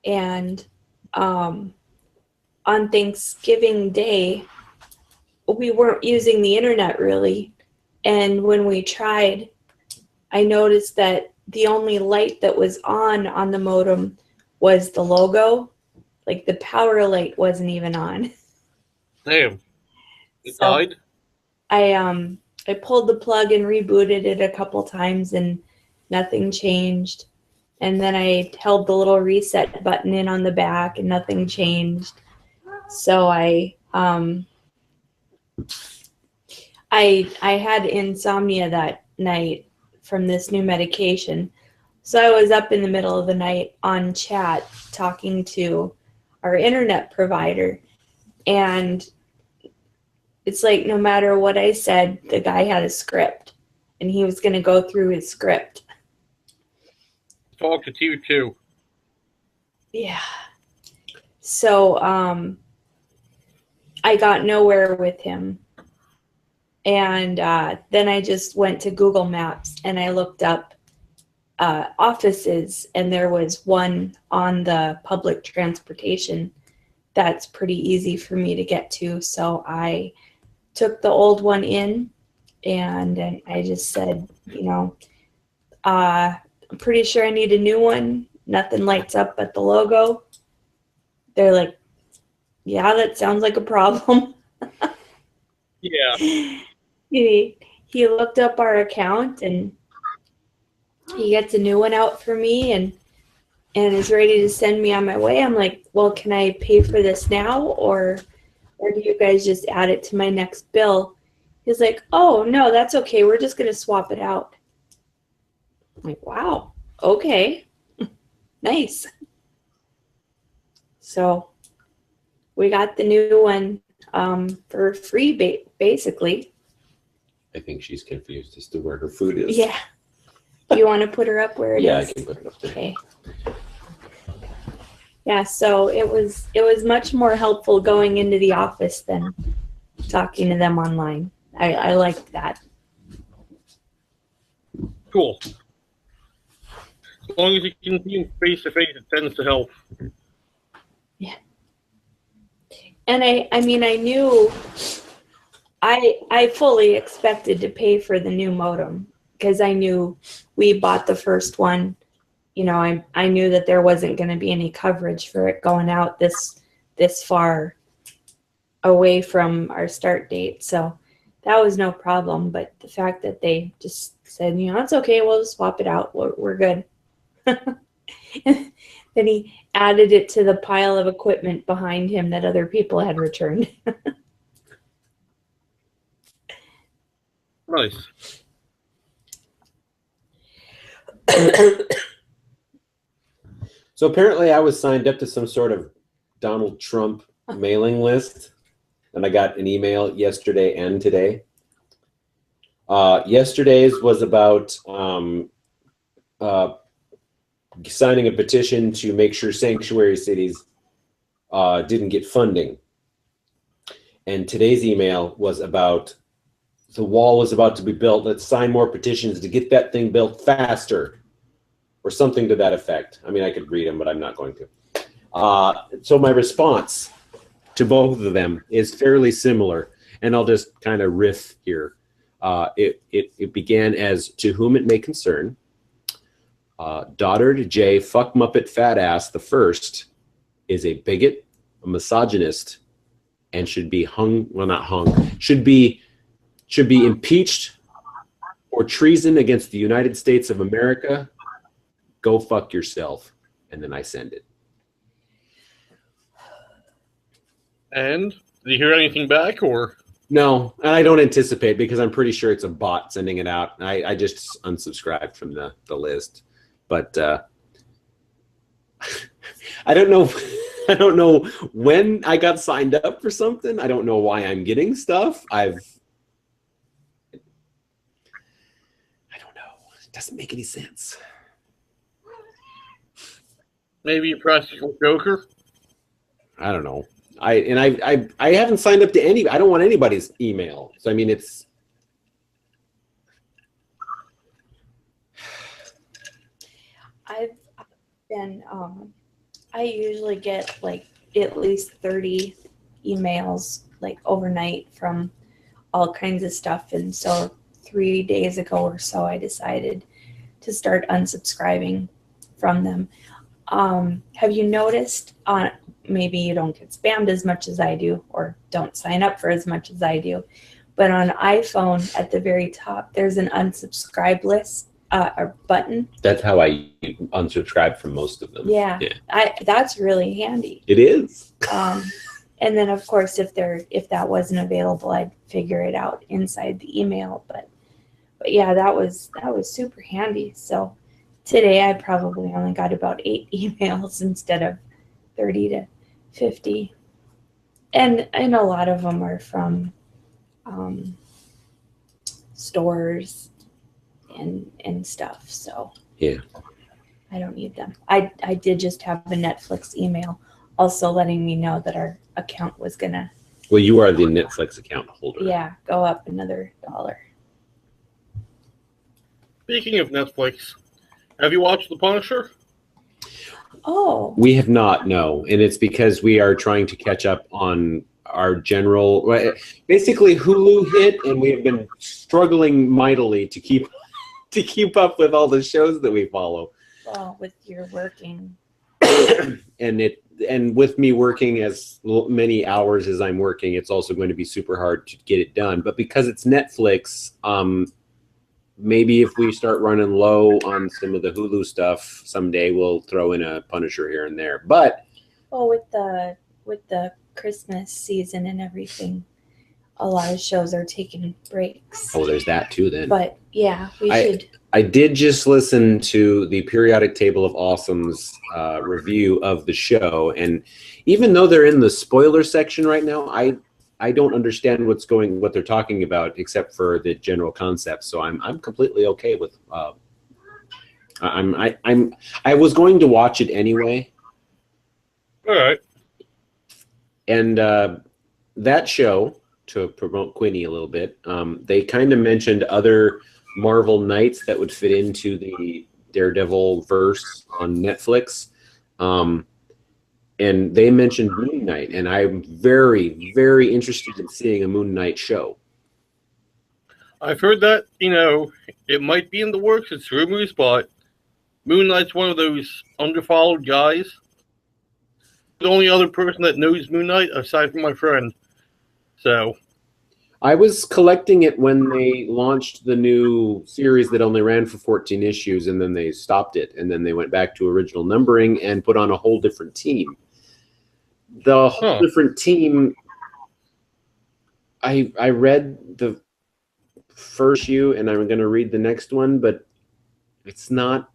And on Thanksgiving Day, we weren't using the internet really. And when we tried, I noticed that the only light that was on the modem was the logo. Like the power light wasn't even on. Damn. It So died? I pulled the plug and rebooted it a couple times and nothing changed. And then I held the little reset button in on the back and nothing changed. So I had insomnia that night from this new medication. So I was up in the middle of the night on chat talking to our internet provider, and it's like no matter what I said, the guy had a script and he was going to go through his script. Talk to you too. Yeah. So I got nowhere with him. And then I just went to Google Maps and I looked up offices, and there was one on the public transportation that's pretty easy for me to get to. So I took the old one in, and I just said, I'm pretty sure I need a new one. nothing lights up but the logo. They're like, yeah, that sounds like a problem. Yeah. He looked up our account and he gets a new one out for me and is ready to send me on my way. I'm like, well, can I pay for this now or do you guys just add it to my next bill? He's like, oh, no, that's okay. We're just going to swap it out. I'm like, wow, okay, nice. So we got the new one for free, basically. I think she's confused as to where her food is. Yeah. Do you want to put her up where it is? Yeah, I can put it up there. Okay. Yeah, so it was much more helpful going into the office than talking to them online. I liked that. Cool. As long as you can see them face to face, it tends to help. Yeah. And I mean, I knew I fully expected to pay for the new modem because I knew we bought the first one. You know, I knew that there wasn't going to be any coverage for it going out this far away from our start date. So that was no problem. But the fact that they just said, you know, it's okay, we'll just swap it out. We're good. Then he added it to the pile of equipment behind him that other people had returned. Nice. So apparently I was signed up to some sort of Donald Trump mailing list, and I got an email yesterday and today. Yesterday's was about signing a petition to make sure sanctuary cities didn't get funding. And today's email was about the wall was about to be built. Let's sign more petitions to get that thing built faster, or something to that effect. I mean, I could read them, but I'm not going to. So my response to both of them is fairly similar, and I'll just kind of riff here. It began as, to whom it may concern, Doddard J. Fuck Muppet Fat Ass the First is a bigot, a misogynist, and should be hung, well, not hung, should be impeached for treason against the United States of America. Go fuck yourself. And then I send it. And did you hear anything back, or? No, and I don't anticipate, because I'm pretty sure it's a bot sending it out. I just unsubscribed from the list. But I don't know. I don't know when I got signed up for something. I don't know why I'm getting stuff. I don't know. It doesn't make any sense. Maybe you practical joker? I don't know. I haven't signed up to any. I don't want anybody's email. So I mean, it's. I've been. I usually get like at least 30 emails like overnight from all kinds of stuff, and so 3 days ago or so, I decided to start unsubscribing from them. Have you noticed maybe you don't get spammed as much as I do, or don't sign up for as much as I do, but on iPhone at the very top, there's an unsubscribe list or button. That's how I unsubscribe from most of them. Yeah. That's really handy. It is. And then of course, if that wasn't available, I'd figure it out inside the email. But yeah, that was super handy. So today I probably only got about 8 emails instead of 30 to 50. And a lot of them are from stores and stuff. So yeah, I don't need them. I did just have a Netflix email also letting me know that our account was gonna. Well, you are the Netflix account holder. Yeah, go up another $1. Speaking of Netflix, have you watched The Punisher? Oh. We have not, no. And it's because we are trying to catch up on our general, basically Hulu hit, and we have been struggling mightily to keep up with all the shows that we follow. Well, with your working. and with me working as many hours as I'm working, it's also going to be super hard to get it done. But because it's Netflix, maybe if we start running low on some of the Hulu stuff someday, we'll throw in a Punisher here and there. But with the Christmas season and everything, a lot of shows are taking breaks. oh, there's that too then. But yeah, we should. I did just listen to the Periodic Table of Awesome's review of the show, and even though they're in the spoiler section right now, I don't understand what they're talking about except for the general concept. So I'm completely okay with. I was going to watch it anyway. All right. And that show, to promote Quinny a little bit, they kind of mentioned other Marvel Knights that would fit into the Daredevil verse on Netflix. And they mentioned Moon Knight, and I'm very, very interested in seeing a Moon Knight show. I've heard that, it might be in the works. It's rumors, but Moon Knight's one of those underfollowed guys. The only other person that knows Moon Knight, aside from my friend. So I was collecting it when they launched the new series that only ran for 14 issues, and then they stopped it, and then they went back to original numbering and put on a whole different team. The whole different team, I read the first issue, and I'm going to read the next one, but it's not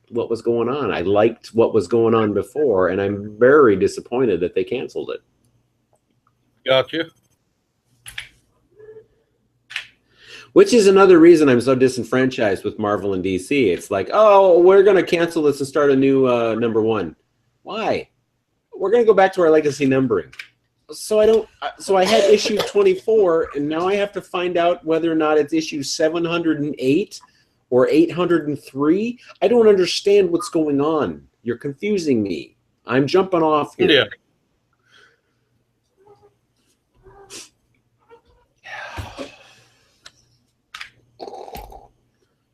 what was going on. I liked what was going on before, and I'm very disappointed that they canceled it. Gotcha. Which is another reason I'm so disenfranchised with Marvel and DC. It's like, oh, we're going to cancel this and start a new number one. Why? We're going to go back to our legacy numbering. So I had issue 24, and now I have to find out whether or not it's issue 708 or 803. I don't understand what's going on. You're confusing me. I'm jumping off here. Yeah.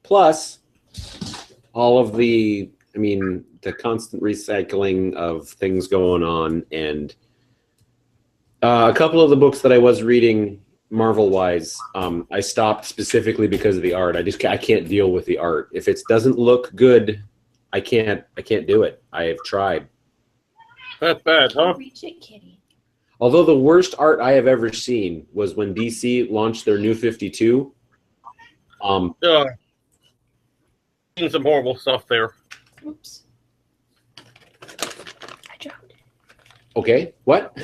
Plus, all of the constant recycling of things going on, and a couple of the books that I was reading Marvel-wise, I stopped specifically because of the art. I can't deal with the art. If it doesn't look good, I can't do it. I have tried. That's bad, huh? Reach it, kitty. Although the worst art I have ever seen was when DC launched their New 52. Seen some horrible stuff there. Oops. I dropped it. Okay, what?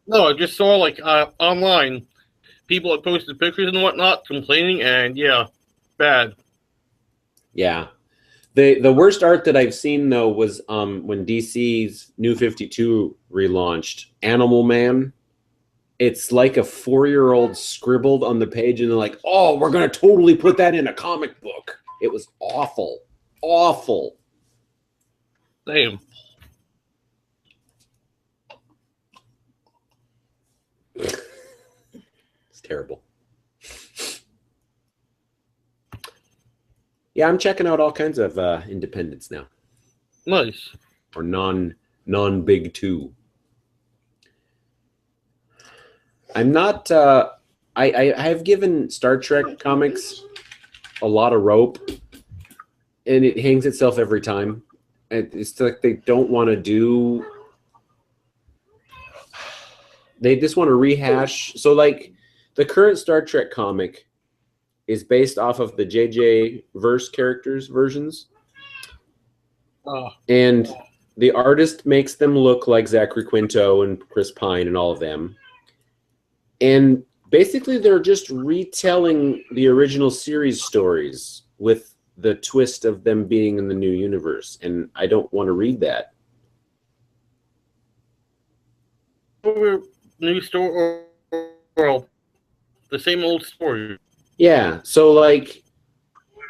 No, I just saw online people had posted pictures and whatnot complaining, and yeah, bad. Yeah. The worst art that I've seen though was when DC's New 52 relaunched Animal Man. It's like a 4-year-old scribbled on the page, and they're like, "Oh, we're gonna totally put that in a comic book." It was awful, awful. Damn. It's terrible. Yeah, I'm checking out all kinds of independents now, Nice. or non-big two. I'm not. I have given Star Trek comics a lot of rope, and it hangs itself every time. It's like they don't want to do. They just want to rehash. So, like, the current Star Trek comic is based off of the JJ verse characters versions, and the artist makes them look like Zachary Quinto and Chris Pine and all of them. And basically, they're just retelling the original series stories with the twist of them being in the new universe. And I don't want to read that. New story, well, the same old story. Yeah. So, like,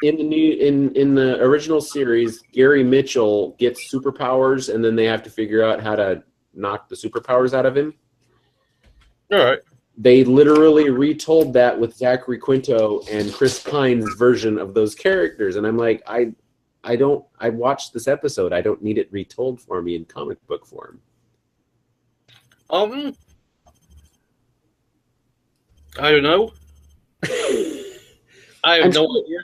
in the original series, Gary Mitchell gets superpowers, and then they have to figure out how to knock the superpowers out of him. All right. They literally retold that with Zachary Quinto and Chris Pine's version of those characters, and I'm like, I I watched this episode. I don't need it retold for me in comic book form. I don't know. I have no idea.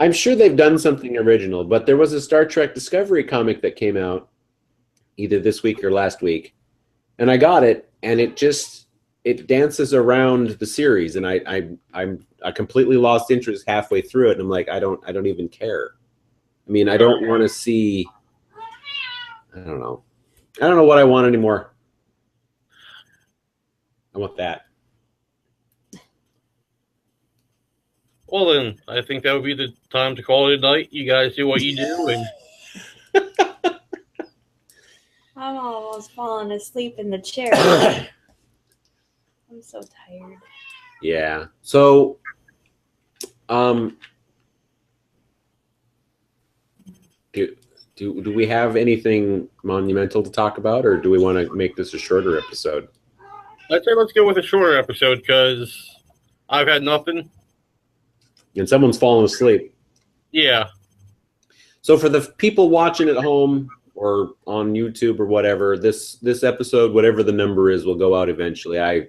I'm sure they've done something original, but there was a Star Trek Discovery comic that came out either this week or last week, and I got it, and it dances around the series, and I completely lost interest halfway through it, and I'm like, I don't even care. I mean, I don't want to see. I don't know what I want anymore. I want that. Well, then, I think that would be the time to call it a night. You guys do what you do, and I'm almost falling asleep in the chair. I'm so tired. Yeah. So, do we have anything monumental to talk about, or do we want to make this a shorter episode? I'd say let's go with a shorter episode because I've had nothing. And someone's fallen asleep. Yeah. So for the people watching at home or on YouTube or whatever, this episode, whatever the number is, will go out eventually. I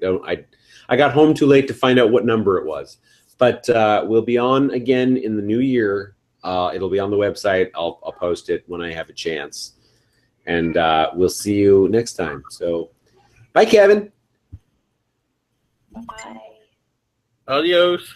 got home too late to find out what number it was, but we'll be on again in the new year. It'll be on the website. I'll post it when I have a chance, and we'll see you next time. So, bye, Kevin. Bye. Adios.